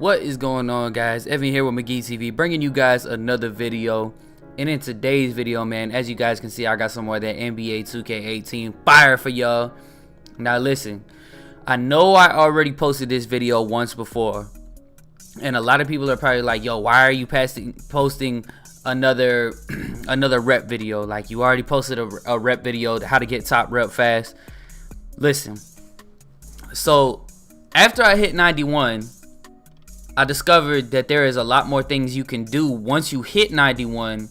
What is going on, guys? Evan here with McGee TV, bringing you guys another video. And in today's video, man, as you guys can see, I got some more of that NBA 2K18 fire for y'all. Now listen, I know I already posted this video once before, and a lot of people are probably like, yo, why are you posting another another rep video? Like, you already posted a rep video, how to get top rep fast. Listen, so after I hit 91, I discovered that there is a lot more things you can do once you hit 91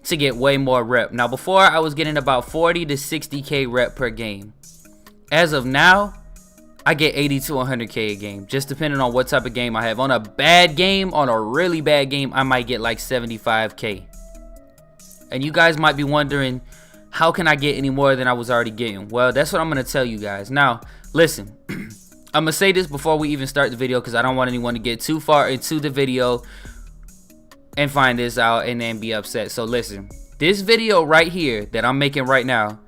to get way more rep. Now, before I was getting about 40 to 60k rep per game. As of now, I get 80 to 100k a game, just depending on what type of game I have. On a bad game, on a really bad game, I might get like 75k. And you guys might be wondering, how can I get any more than I was already getting? Well, that's what I'm going to tell you guys. Now, listen. I'm going to say this before we even start the video, because I don't want anyone to get too far into the video and find this out and then be upset. So listen, this video right here that I'm making right now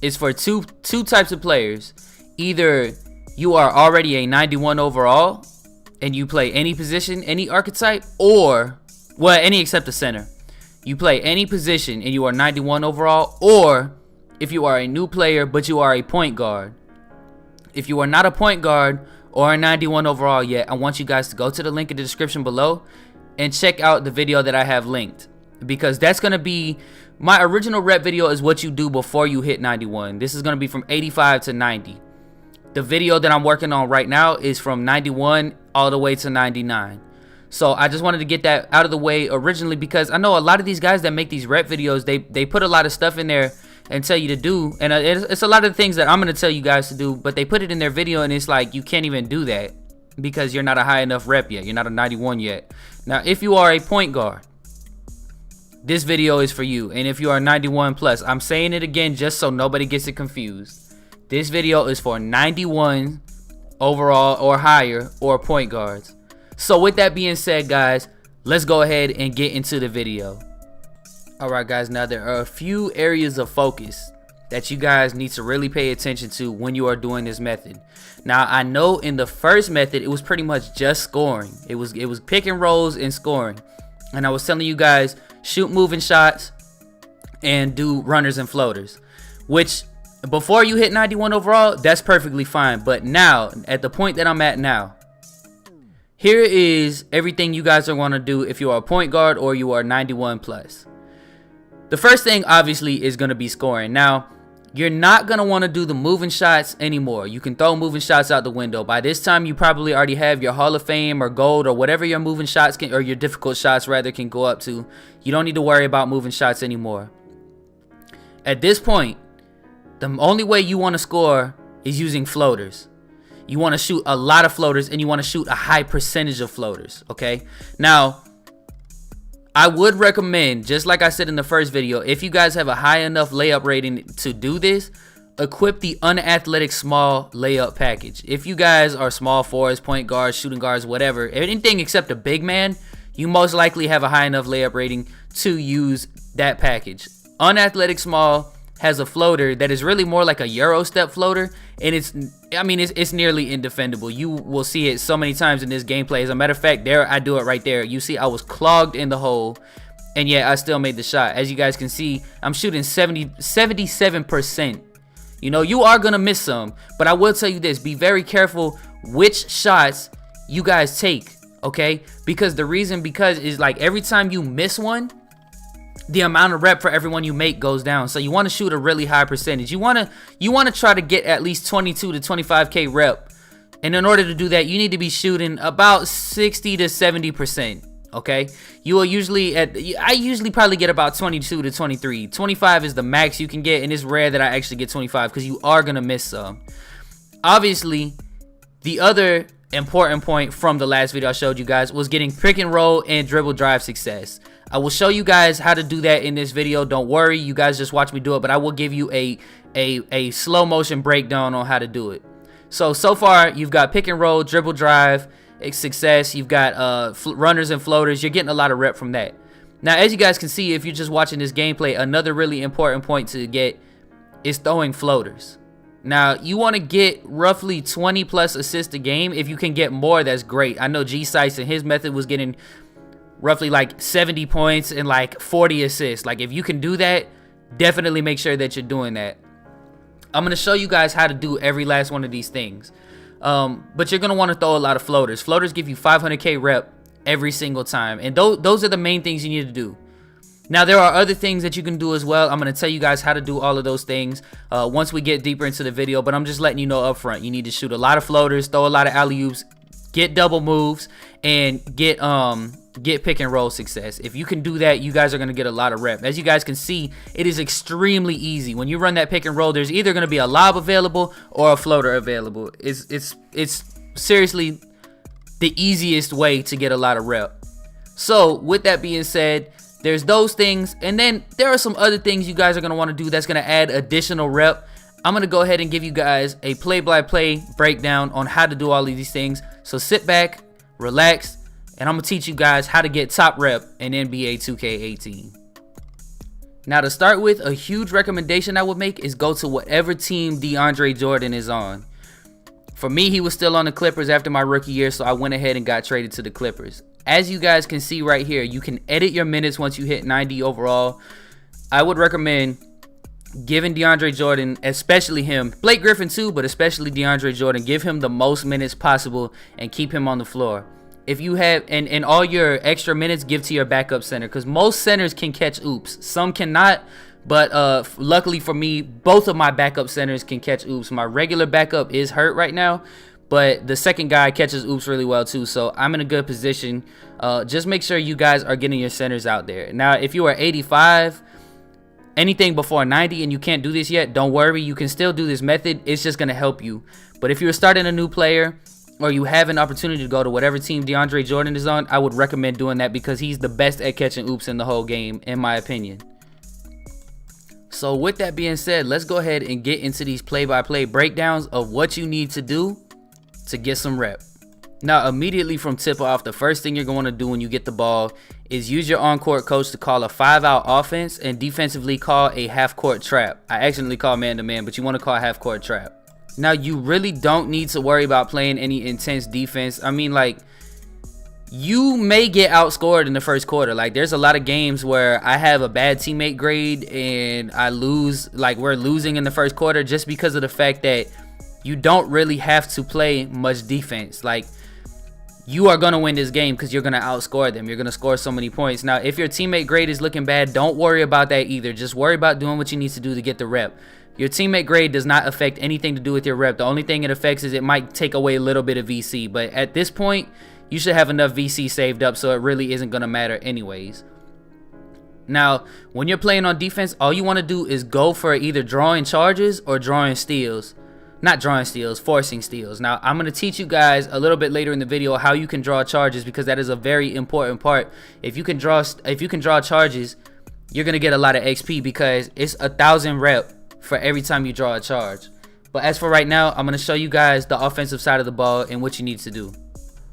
is for two types of players. Either you are already a 91 overall and you play any position, any archetype, or, well, any except the center. You play any position and you are 91 overall, or if you are a new player but you are a point guard. If you are not a point guard or a 91 overall yet, I want you guys to go to the link in the description below and check out the video that I have linked, because that's going to be my original rep video. Is what you do before you hit 91. This is going to be from 85 to 90. The video that I'm working on right now is from 91 all the way to 99. So I just wanted to get that out of the way originally, because I know a lot of these guys that make these rep videos, they put a lot of stuff in there and tell you to do, and it's a lot of things that I'm going to tell you guys to do, but they put it in their video and it's like, you can't even do that because you're not a high enough rep yet. You're not a 91 yet. Now, if you are a point guard, this video is for you. And if you are 91 plus, I'm saying it again just so nobody gets it confused. This video is for 91 overall or higher or point guards. So with that being said, guys, let's go ahead and get into the video. Alright guys, now there are a few areas of focus that you guys need to really pay attention to when you are doing this method. Now, I know in the first method it was pretty much just scoring. It was pick and rolls and scoring. And I was telling you guys, shoot moving shots and do runners and floaters, which before you hit 91 overall, that's perfectly fine. But now, at the point that I'm at now, here is everything you guys are going to do if you are a point guard or you are 91 plus. The first thing, obviously, is going to be scoring. Now, you're not going to want to do the moving shots anymore. You can throw moving shots out the window. By this time, you probably already have your Hall of Fame or gold or whatever your moving shots can, or your difficult shots rather, can go up to. You don't need to worry about moving shots anymore. At this point, the only way you want to score is using floaters. You want to shoot a lot of floaters, and you want to shoot a high percentage of floaters, okay? Now, I would recommend, just like I said in the first video, if you guys have a high enough layup rating to do this, equip the Unathletic Small Layup Package. If you guys are small forwards, point guards, shooting guards, whatever, anything except a big man, you most likely have a high enough layup rating to use that package. Unathletic Small has a floater that is really more like a Euro step floater, and it's nearly indefendable. You will see it so many times in this gameplay. As a matter of fact, there I do it right there. You see I was clogged in the hole, and yet I still made the shot. As you guys can see, I'm shooting 77%. You know, you are gonna miss some, but I will tell you this: be very careful which shots you guys take, okay? Because the reason is like every time you miss one, the amount of rep for everyone you make goes down. So you want to shoot a really high percentage. You want to try to get at least 22 to 25k rep. And in order to do that, you need to be shooting about 60 to 70%, okay? You will I usually probably get about 22 to 23. 25 is the max you can get, and it's rare that I actually get 25 because you are going to miss some. Obviously, the other important point from the last video I showed you guys was getting pick and roll and dribble drive success. I will show you guys how to do that in this video. Don't worry, you guys just watch me do it, but I will give you a slow motion breakdown on how to do it. So far you've got pick and roll, dribble drive success, you've got runners and floaters. You're getting a lot of rep from that. Now, as you guys can see, if you're just watching this gameplay, another really important point to get is throwing floaters. Now, you want to get roughly 20 plus assists a game. If you can get more, that's great. I know G Sites and his method was getting roughly like 70 points and like 40 assists. Like, if you can do that, definitely make sure that you're doing that. I'm going to show you guys how to do every last one of these things. But you're going to want to throw a lot of floaters. Floaters give you 500k rep every single time. And those are the main things you need to do. Now, there are other things that you can do as well. I'm going to tell you guys how to do all of those things once we get deeper into the video. But I'm just letting you know up front. You need to shoot a lot of floaters, throw a lot of alley-oops, get double moves, and get pick and roll success. If you can do that, you guys are going to get a lot of rep. As you guys can see, it is extremely easy. When you run that pick and roll, there's either going to be a lob available or a floater available. It's seriously the easiest way to get a lot of rep. So with that being said, there's those things, and then there are some other things you guys are going to want to do that's going to add additional rep. I'm going to go ahead and give you guys a play-by-play breakdown on how to do all of these things. So sit back, relax, and I'm going to teach you guys how to get top rep in NBA 2K18. Now, to start with, a huge recommendation I would make is go to whatever team DeAndre Jordan is on. For me, he was still on the Clippers after my rookie year, so I went ahead and got traded to the Clippers. As you guys can see right here, you can edit your minutes once you hit 90 overall. I would recommend giving DeAndre Jordan, especially him, Blake Griffin too, but especially DeAndre Jordan, give him the most minutes possible and keep him on the floor. If you have, and all your extra minutes, give to your backup center, because most centers can catch oops. Some cannot, but luckily for me, both of my backup centers can catch oops. My regular backup is hurt right now, but the second guy catches oops really well too, so I'm in a good position. Just make sure you guys are getting your centers out there. Now, if you are 85, anything before 90 and you can't do this yet, don't worry. You can still do this method. It's just going to help you. But if you're starting a new player or you have an opportunity to go to whatever team DeAndre Jordan is on, I would recommend doing that because he's the best at catching oops in the whole game, in my opinion. So with that being said, let's go ahead and get into these play-by-play breakdowns of what you need to do to get some rep. Now, immediately from tip-off, the first thing you're going to do when you get the ball is use your on-court coach to call a 5-out offense and defensively call a half-court trap. I accidentally call man-to-man, but you want to call a half-court trap. Now, you really don't need to worry about playing any intense defense. I mean, like, you may get outscored in the first quarter. Like, there's a lot of games where I have a bad teammate grade and I lose, like, we're losing in the first quarter just because of the fact that you don't really have to play much defense. Like, you are going to win this game because you're going to outscore them. You're going to score so many points. Now, if your teammate grade is looking bad, don't worry about that either. Just worry about doing what you need to do to get the rep. Your teammate grade does not affect anything to do with your rep. The only thing it affects is it might take away a little bit of VC. But at this point, you should have enough VC saved up, so it really isn't going to matter anyways. Now, when you're playing on defense, all you want to do is go for either drawing charges or drawing steals. Not drawing steals, forcing steals. Now, I'm going to teach you guys a little bit later in the video how you can draw charges, because that is a very important part. If you can draw charges, you're going to get a lot of XP because it's 1,000 rep for every time you draw a charge. But as for right now, I'm going to show you guys the offensive side of the ball and what you need to do.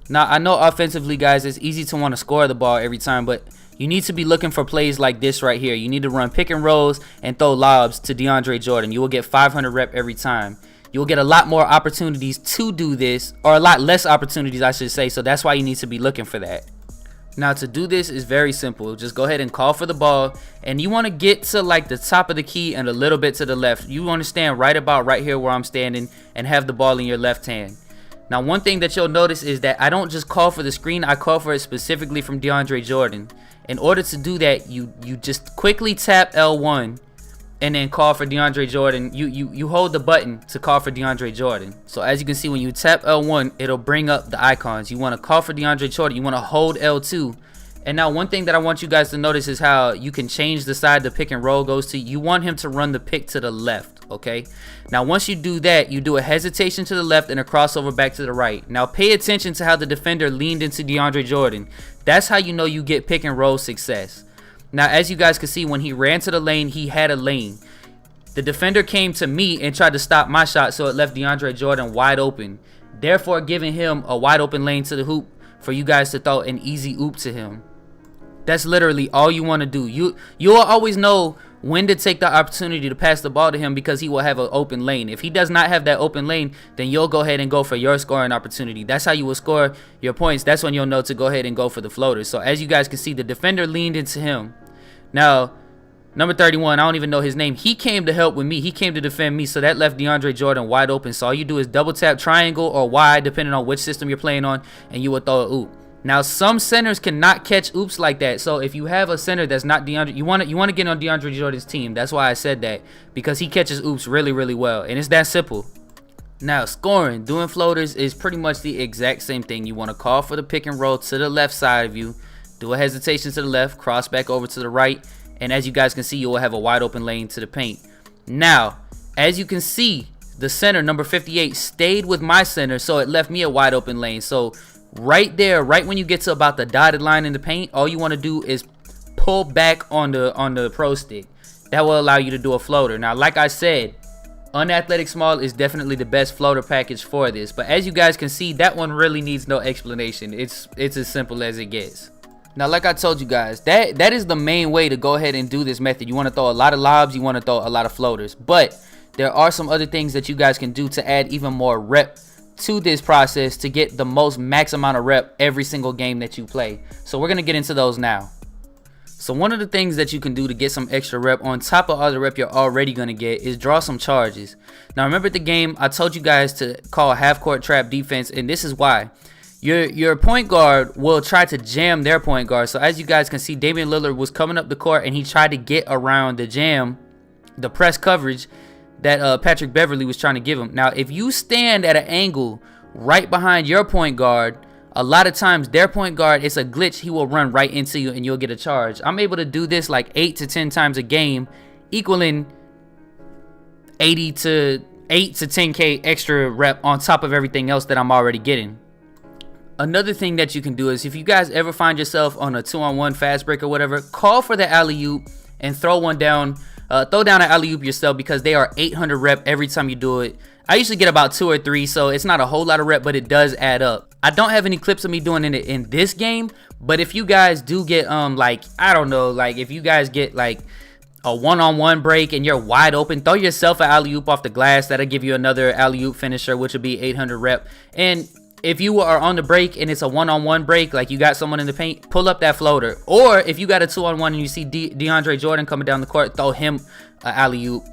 Now, I know offensively, guys, it's easy to want to score the ball every time, but you need to be looking for plays like this right here. You need to run pick and rolls and throw lobs to DeAndre Jordan. You will get 500 rep every time. You'll get a lot more opportunities to do this, or a lot less opportunities, I should say. So that's why you need to be looking for that. Now, to do this is very simple. Just go ahead and call for the ball, and you want to get to like the top of the key and a little bit to the left. You want to stand right about right here where I'm standing and have the ball in your left hand. Now, one thing that you'll notice is that I don't just call for the screen. I call for it specifically from DeAndre Jordan. In order to do that, you just quickly tap L1 and then call for DeAndre Jordan. You hold the button to call for DeAndre Jordan. So as you can see, when you tap L1, it'll bring up the icons. You want to call for DeAndre Jordan. You want to hold L2. And now one thing that I want you guys to notice is how you can change the side the pick and roll goes to. You want him to run the pick to the left, okay? Now once you do that, you do a hesitation to the left and a crossover back to the right. Now pay attention to how the defender leaned into DeAndre Jordan. That's how you know you get pick and roll success. Now, as you guys can see, when he ran to the lane, he had a lane. The defender came to me and tried to stop my shot, so it left DeAndre Jordan wide open, therefore giving him a wide open lane to the hoop for you guys to throw an easy oop to him. That's literally all you want to do. You'll always know when to take the opportunity to pass the ball to him, because he will have an open lane. If he does not have that open lane, then you'll go ahead and go for your scoring opportunity. That's how you will score your points. That's when you'll know to go ahead and go for the floaters. So as you guys can see, the defender leaned into him. Now, number 31, I don't even know his name. He came to help with me. He came to defend me. So that left DeAndre Jordan wide open. So all you do is double tap triangle or Y, depending on which system you're playing on, and you will throw an oop. Now, some centers cannot catch oops like that. So if you have a center that's not DeAndre, you want to get on DeAndre Jordan's team. That's why I said that, because he catches oops really, really well. And it's that simple. Now, scoring, doing floaters is pretty much the exact same thing. You want to call for the pick and roll to the left side of you. Do a hesitation to the left, cross back over to the right. And as you guys can see, you will have a wide open lane to the paint. Now, as you can see, the center, number 58, stayed with my center. So it left me a wide open lane. So right there, right when you get to about the dotted line in the paint, all you want to do is pull back on the pro stick. That will allow you to do a floater. Now, like I said, Unathletic Small is definitely the best floater package for this. But as you guys can see, that one really needs no explanation. It's as simple as it gets. Now, like I told you guys, that is the main way to go ahead and do this method. You want to throw a lot of lobs, you want to throw a lot of floaters. But there are some other things that you guys can do to add even more rep to this process to get the most max amount of rep every single game that you play. So we're going to get into those now. So one of the things that you can do to get some extra rep on top of all the rep you're already going to get is draw some charges. Now, remember the game I told you guys to call half court trap defense, and this is why. Your point guard will try to jam their point guard. So as you guys can see, Damian Lillard was coming up the court and he tried to get around the jam, the press coverage that Patrick Beverley was trying to give him. Now, if you stand at an angle right behind your point guard, a lot of times their point guard, it's a glitch. He will run right into you and you'll get a charge. I'm able to do this like 8 to 10 times a game, equaling 8 to 10K extra rep on top of everything else that I'm already getting. Another thing that you can do is if you guys ever find yourself on a 2-on-1 fast break or whatever, call for the alley-oop and throw one down. Throw down an alley-oop yourself, because they are 800 rep every time you do it. I usually get about 2 or 3, so it's not a whole lot of rep, but it does add up. I don't have any clips of me doing it in this game, but if you guys do get like, I don't know, like if you guys get like a one-on-one break and you're wide open, throw yourself an alley-oop off the glass. That'll give you another alley-oop finisher, which would be 800 rep. And if you are on the break and it's a one-on-one break, like you got someone in the paint, pull up that floater. Or if you got a 2-on-1 and you see DeAndre Jordan coming down the court, throw him an alley-oop.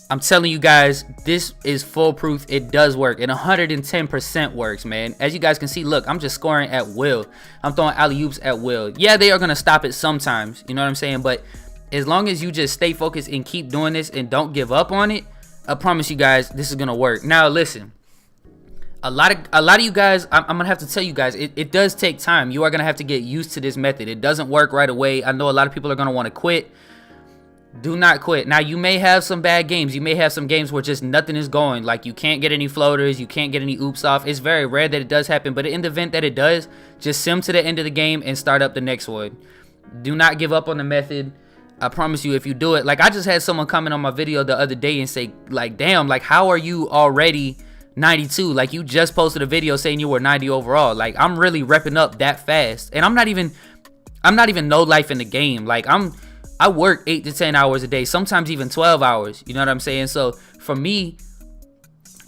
I'm telling you guys, this is foolproof. It does work. And 110% works, man. As you guys can see, look, I'm just scoring at will. I'm throwing alley-oops at will. Yeah, they are going to stop it sometimes. You know what I'm saying? But as long as you just stay focused and keep doing this and don't give up on it, I promise you guys, this is going to work. Now, listen. A lot of you guys, I'm gonna have to tell you guys, it does take time. You are gonna have to get used to this method. It doesn't work right away. I know a lot of people are gonna want to quit. Do not quit. Now, you may have some bad games. You may have some games where just nothing is going. Like you can't get any floaters, you can't get any oops off. It's very rare that it does happen, but in the event that it does, just sim to the end of the game and start up the next one. Do not give up on the method. I promise you, if you do it, like I just had someone comment on my video the other day and say, like, damn, like how are you already 92? Like you just posted a video saying you were 90 overall. Like I'm really repping up that fast, and I'm not even no life in the game. Like I work 8 to 10 hours a day, sometimes even 12 hours. You know what I'm saying? So for me,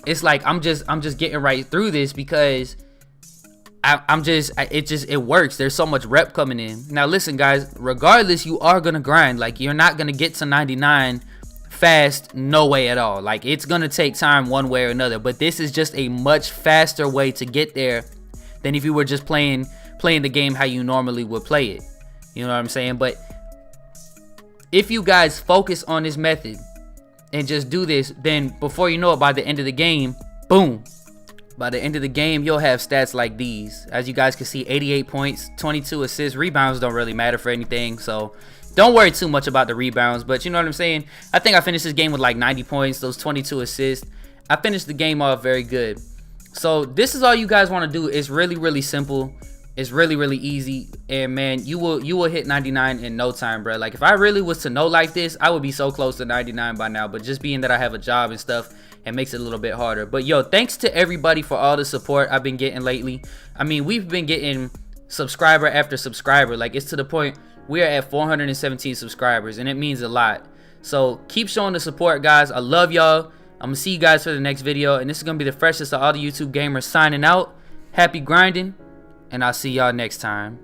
it's like I'm just getting right through this because it works. There's so much rep coming in. Now listen, guys, regardless, you are gonna grind. Like you're not gonna get to 99 fast, no way at all. Like it's gonna take time one way or another, but this is just a much faster way to get there than if you were just playing the game how you normally would play it. You know what I'm saying? But if you guys focus on this method and just do this, then before you know it, by the end of the game, boom, by the end of the game, you'll have stats like these. As you guys can see, 88 points, 22 assists. Rebounds don't really matter for anything, so don't worry too much about the rebounds. But you know what I'm saying? I think I finished this game with like 90 points, those 22 assists. I finished the game off very good. So this is all you guys want to do. It's really, really simple. It's really, really easy. And man, you will hit 99 in no time, bro. Like if I really was to know like this, I would be so close to 99 by now. But just being that I have a job and stuff, it makes it a little bit harder. But yo, thanks to everybody for all the support I've been getting lately. I mean, we've been getting subscriber after subscriber. Like it's to the point we are at 417 subscribers, and it means a lot. So keep showing the support, guys. I love y'all. I'm gonna see you guys for the next video, and this is gonna be the freshest of all the YouTube gamers signing out. Happy grinding, and I'll see y'all next time.